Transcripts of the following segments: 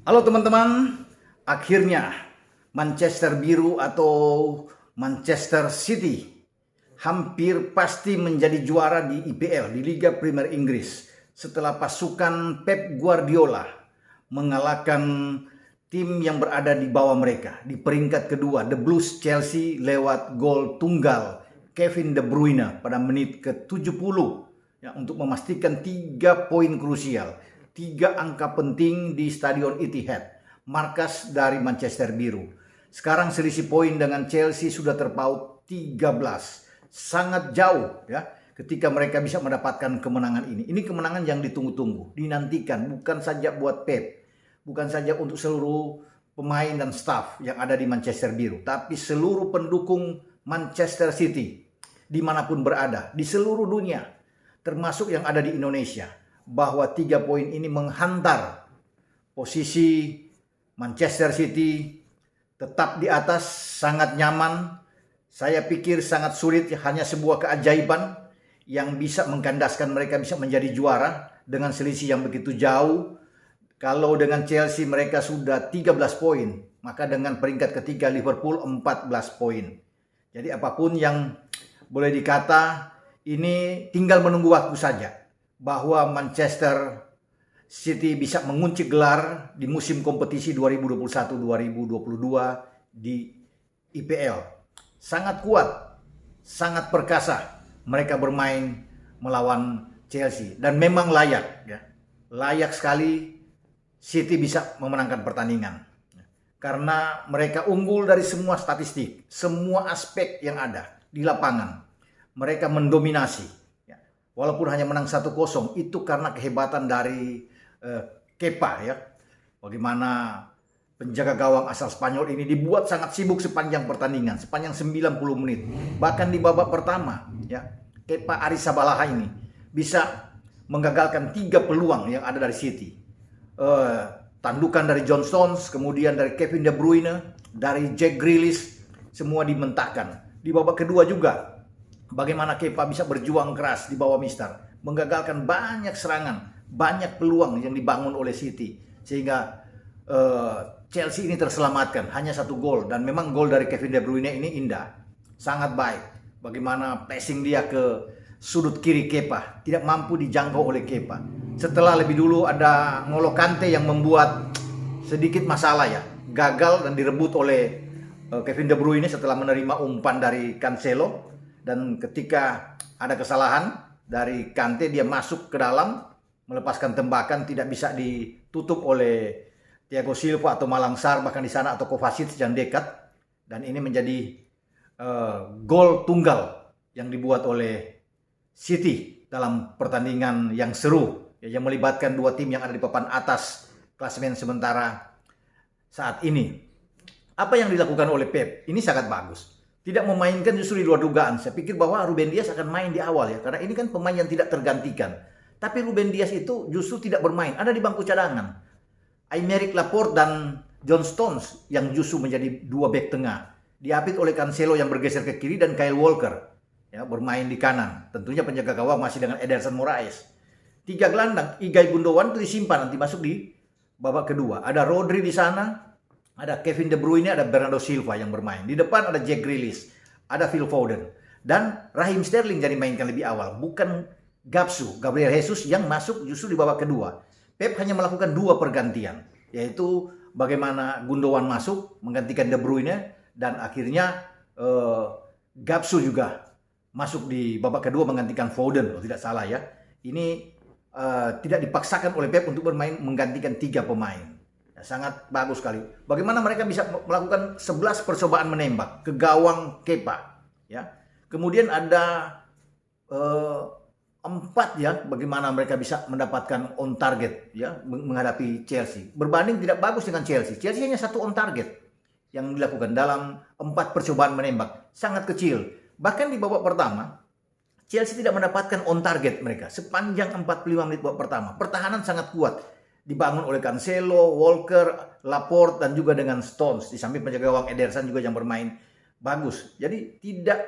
Halo teman-teman, akhirnya Manchester Biru atau Manchester City hampir pasti menjadi juara di IPL, di Liga Premier Inggris, setelah pasukan Pep Guardiola mengalahkan tim yang berada di bawah mereka di peringkat kedua, The Blues Chelsea, lewat gol tunggal Kevin De Bruyne pada menit ke-70 ya, untuk memastikan 3 poin krusial, 3 angka penting di Stadion Etihad, markas dari Manchester Biru. Sekarang selisih poin dengan Chelsea sudah terpaut 13. Sangat jauh ya ketika mereka bisa mendapatkan kemenangan ini. Ini kemenangan yang ditunggu-tunggu, dinantikan, bukan saja buat Pep, bukan saja untuk seluruh pemain dan staf yang ada di Manchester Biru, tapi seluruh pendukung Manchester City dimanapun berada di seluruh dunia, termasuk yang ada di Indonesia, bahwa 3 poin ini menghantar posisi Manchester City tetap di atas, sangat nyaman. Saya pikir sangat sulit, hanya sebuah keajaiban yang bisa mengkandaskan mereka bisa menjadi juara dengan selisih yang begitu jauh. Kalau dengan Chelsea mereka sudah 13 poin, maka dengan peringkat ketiga Liverpool 14 poin. Jadi apapun yang boleh dikata, ini tinggal menunggu waktu saja bahwa Manchester City bisa mengunci gelar di musim kompetisi 2021-2022 di IPL. Sangat kuat, sangat perkasa mereka bermain melawan Chelsea, dan memang layak ya. Layak sekali City bisa memenangkan pertandingan karena mereka unggul dari semua statistik, semua aspek yang ada di lapangan. Mereka mendominasi ya. Walaupun hanya menang 1-0, itu karena kehebatan dari Kepa ya. Bagaimana penjaga gawang asal Spanyol ini dibuat sangat sibuk sepanjang pertandingan, sepanjang 90 menit. Bahkan di babak pertama ya, Kepa Arrizabalaga ini bisa menggagalkan 3 peluang yang ada dari City. Tandukan dari John Stones, kemudian dari Kevin De Bruyne, dari Jack Grealish, semua dimentahkan. Di babak kedua juga, bagaimana Kepa bisa berjuang keras di bawah Mister, menggagalkan banyak serangan, banyak peluang yang dibangun oleh City, sehingga Chelsea ini terselamatkan hanya 1 gol. Dan memang gol dari Kevin De Bruyne ini indah, sangat baik. Bagaimana passing dia ke sudut kiri Kepa, tidak mampu dijangkau oleh Kepa. Setelah lebih dulu ada N'Golo Kante yang membuat sedikit masalah ya, gagal dan direbut oleh Kevin De Bruyne setelah menerima umpan dari Cancelo. Dan ketika ada kesalahan dari Kante, dia masuk ke dalam melepaskan tembakan, tidak bisa ditutup oleh Thiago Silva atau Malang Sarr bahkan di sana, atau Kovacic yang dekat. Dan ini menjadi gol tunggal yang dibuat oleh City dalam pertandingan yang seru ya, yang melibatkan 2 tim yang ada di papan atas klasemen sementara saat ini. Apa yang dilakukan oleh Pep ini sangat bagus. Tidak memainkan justru di luar dugaan. Saya pikir bahwa Ruben Dias akan main di awal ya, karena ini kan pemain yang tidak tergantikan. Tapi Ruben Dias itu justru tidak bermain, ada di bangku cadangan. Aymeric Laporte dan John Stones yang justru menjadi 2 bek tengah, diapit oleh Cancelo yang bergeser ke kiri, dan Kyle Walker ya bermain di kanan. Tentunya penjaga gawang masih dengan Ederson Moraes. 3 gelandang, Ilkay Gundogan itu disimpan nanti masuk di babak kedua. Ada Rodri di sana, ada Kevin De Bruyne, ada Bernardo Silva yang bermain. Di depan ada Jack Grealish, ada Phil Foden, dan Raheem Sterling jadi mainkan lebih awal, bukan Gabriel Jesus yang masuk justru di babak kedua. Pep hanya melakukan 2 pergantian, yaitu bagaimana Gundogan masuk menggantikan De Bruyne, dan akhirnya Gapsu juga masuk di babak kedua menggantikan Foden, kalau tidak salah ya. Ini tidak dipaksakan oleh Pep untuk bermain menggantikan 3 pemain. Ya, sangat bagus sekali. Bagaimana mereka bisa melakukan 11 percobaan menembak ke gawang Kepa ya. Kemudian ada 4 ya, bagaimana mereka bisa mendapatkan on target ya menghadapi Chelsea. Berbanding tidak bagus dengan Chelsea. Chelsea hanya 1 on target yang dilakukan dalam 4 percobaan menembak, sangat kecil. Bahkan di babak pertama Chelsea tidak mendapatkan on target mereka sepanjang 45 menit babak pertama. Pertahanan sangat kuat dibangun oleh Cancelo, Walker, Laporte, dan juga dengan Stones. Di samping penjaga gawang Ederson juga yang bermain bagus. Jadi tidak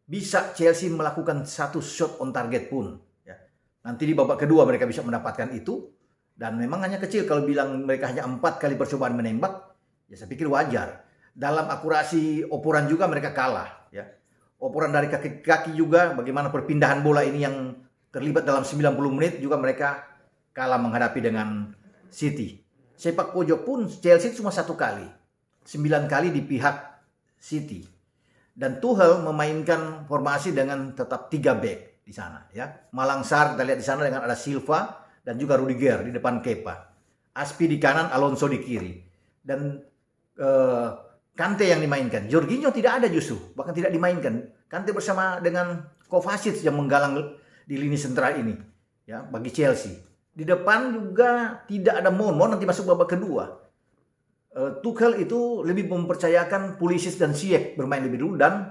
bisa Chelsea melakukan 1 shot on target pun ya. Nanti di babak kedua mereka bisa mendapatkan itu, Dan memang hanya kecil, kalau bilang mereka hanya 4 kali percobaan menembak, ya saya pikir wajar. Dalam akurasi operan juga mereka kalah. Ya. Operan dari kaki ke kaki juga, bagaimana perpindahan bola ini yang terlibat dalam 90 menit juga mereka kalah menghadapi dengan City. Sepak pojok pun Chelsea cuma 1 kali. 9 kali di pihak City. Dan Tuchel memainkan formasi dengan tetap 3 back di sana. Ya. Malang Sarr kita lihat di sana dengan ada Silva dan juga Rudiger di depan Kepa. Aspi di kanan, Alonso di kiri. Dan Kante yang dimainkan. Jorginho tidak ada justru, bahkan tidak dimainkan. Kante bersama dengan Kovacic yang menggalang di lini sentral ini. Ya, bagi Chelsea. Di depan juga tidak ada Mon nanti masuk babak kedua. Tuchel itu lebih mempercayakan Pulisic dan Ziyech bermain lebih dulu dan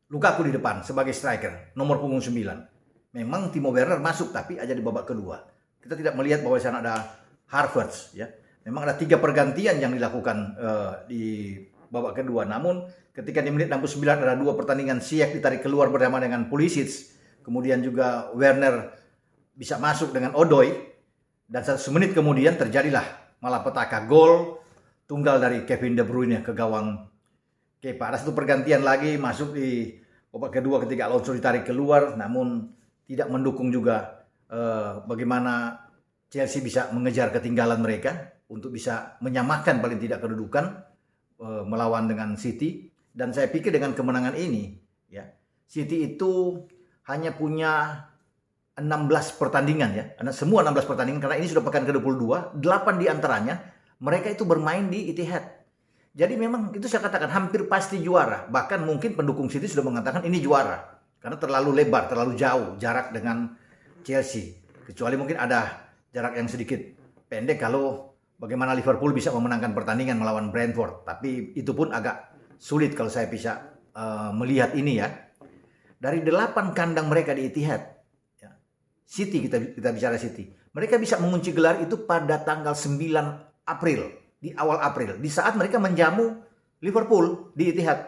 Lukaku di depan sebagai striker, nomor punggung 9. Memang Timo Werner masuk tapi aja di babak kedua. Kita tidak melihat bahwa di sana ada Havertz, ya. Memang ada 3 pergantian yang dilakukan di babak kedua. Namun ketika di menit 69 ada 2 pertandingan, Ziyech ditarik keluar bersama dengan Pulisic. Kemudian juga Werner bisa masuk dengan Odoi. Dan 1 menit kemudian terjadilah malapetaka, gol tunggal dari Kevin De Bruyne ke gawang Kepa. Ada 1 pergantian lagi masuk di babak kedua ketika Alonso ditarik keluar, namun tidak mendukung juga bagaimana Chelsea bisa mengejar ketinggalan mereka untuk bisa menyamakan paling tidak kedudukan melawan dengan City. Dan saya pikir dengan kemenangan ini, ya, City itu hanya punya 16 pertandingan, ya, semua 16 pertandingan, karena ini sudah pekan ke-22, 8 diantaranya mereka itu bermain di Etihad. Jadi memang itu saya katakan hampir pasti juara. Bahkan mungkin pendukung City sudah mengatakan ini juara. Karena terlalu lebar, terlalu jauh jarak dengan Chelsea. Kecuali mungkin ada jarak yang sedikit pendek kalau bagaimana Liverpool bisa memenangkan pertandingan melawan Brentford. Tapi itu pun agak sulit kalau saya bisa melihat ini, ya. Dari 8 kandang mereka di Etihad, ya, City, kita bicara City. Mereka bisa mengunci gelar itu pada tanggal 9 April. Di awal April. Di saat mereka menjamu Liverpool di Etihad.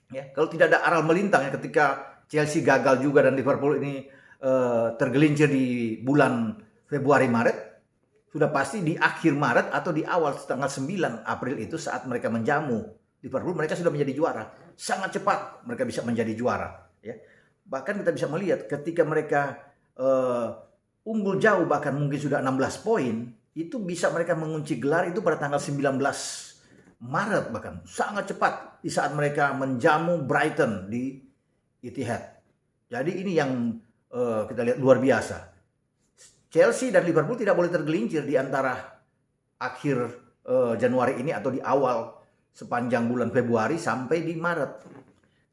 Ya, kalau tidak ada aral melintang, ya, ketika Chelsea gagal juga dan Liverpool ini tergelincir di bulan Februari-Maret, sudah pasti di akhir Maret atau di awal tanggal 9 April itu saat mereka menjamu Liverpool, mereka sudah menjadi juara. Sangat cepat mereka bisa menjadi juara. Ya. Bahkan kita bisa melihat ketika mereka unggul jauh, bahkan mungkin sudah 16 poin, itu bisa mereka mengunci gelar itu pada tanggal 19 Maret bahkan. Sangat cepat di saat mereka menjamu Brighton di Etihad. Jadi ini yang kita lihat luar biasa. Chelsea dan Liverpool tidak boleh tergelincir di antara akhir Januari ini atau di awal sepanjang bulan Februari sampai di Maret.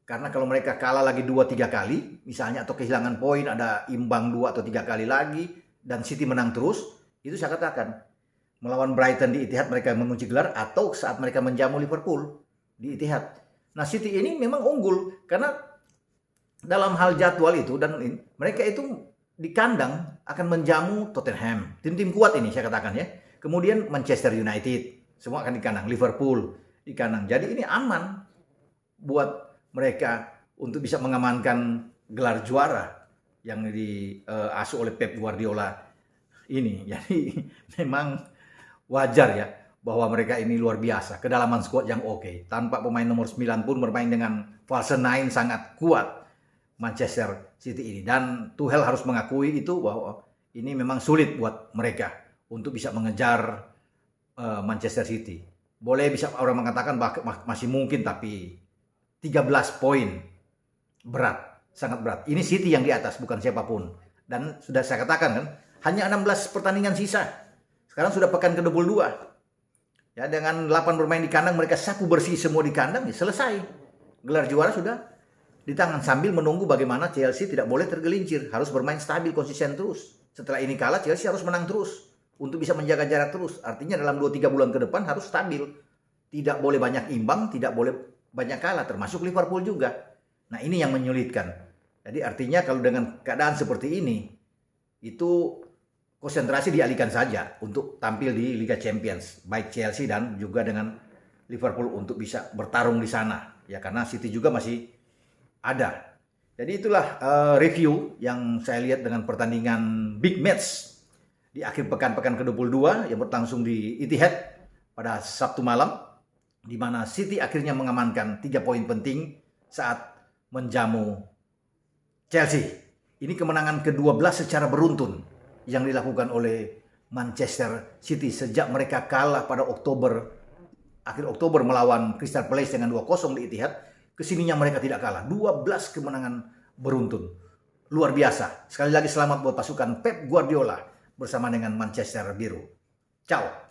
Karena kalau mereka kalah lagi 2-3 kali, misalnya, atau kehilangan poin, ada imbang 2 atau 3 kali lagi, dan City menang terus, itu saya katakan, melawan Brighton di Etihad mereka mengunci gelar, atau saat mereka menjamu Liverpool di Etihad. Nah, City ini memang unggul, karena dalam hal jadwal itu, dan mereka itu di kandang akan menjamu Tottenham, tim-tim kuat ini saya katakan, ya. Kemudian Manchester United, semua akan di kandang, Liverpool di kandang. Jadi ini aman buat mereka untuk bisa mengamankan gelar juara yang diasuh oleh Pep Guardiola ini. Jadi memang wajar, ya, bahwa mereka ini luar biasa, kedalaman skuad yang oke. Tanpa pemain nomor 9 pun bermain dengan false 9 sangat kuat Manchester City ini. Dan Tuchel harus mengakui itu, bahwa ini memang sulit buat mereka untuk bisa mengejar Manchester City. Boleh bisa orang mengatakan masih mungkin, tapi 13 poin berat, sangat berat. Ini City yang di atas, bukan siapapun. Dan sudah saya katakan kan, hanya 16 pertandingan sisa. Sekarang sudah pekan ke-22. Ya, dengan 8 bermain di kandang, mereka sapu bersih semua di kandang, ya selesai. Gelar juara sudah di tangan, sambil menunggu bagaimana Chelsea tidak boleh tergelincir, harus bermain stabil, konsisten terus. Setelah ini kalah, Chelsea harus menang terus untuk bisa menjaga jarak terus. Artinya dalam 2-3 bulan ke depan harus stabil. Tidak boleh banyak imbang, tidak boleh banyak kalah, termasuk Liverpool juga. Nah, ini yang menyulitkan. Jadi artinya kalau dengan keadaan seperti ini, itu konsentrasi dialihkan saja untuk tampil di Liga Champions, baik Chelsea dan juga dengan Liverpool untuk bisa bertarung di sana. Ya, karena City juga masih ada. Jadi itulah review yang saya lihat dengan pertandingan big match di akhir pekan ke-22 yang berlangsung di Etihad pada Sabtu malam, di mana City akhirnya mengamankan 3 poin penting saat menjamu Chelsea. Ini kemenangan ke-12 secara beruntun yang dilakukan oleh Manchester City sejak mereka kalah pada akhir Oktober melawan Crystal Palace dengan 2-0 di Etihad. Kesininya mereka tidak kalah, 12 kemenangan beruntun. Luar biasa. Sekali lagi selamat buat pasukan Pep Guardiola bersama dengan Manchester Biru. Ciao.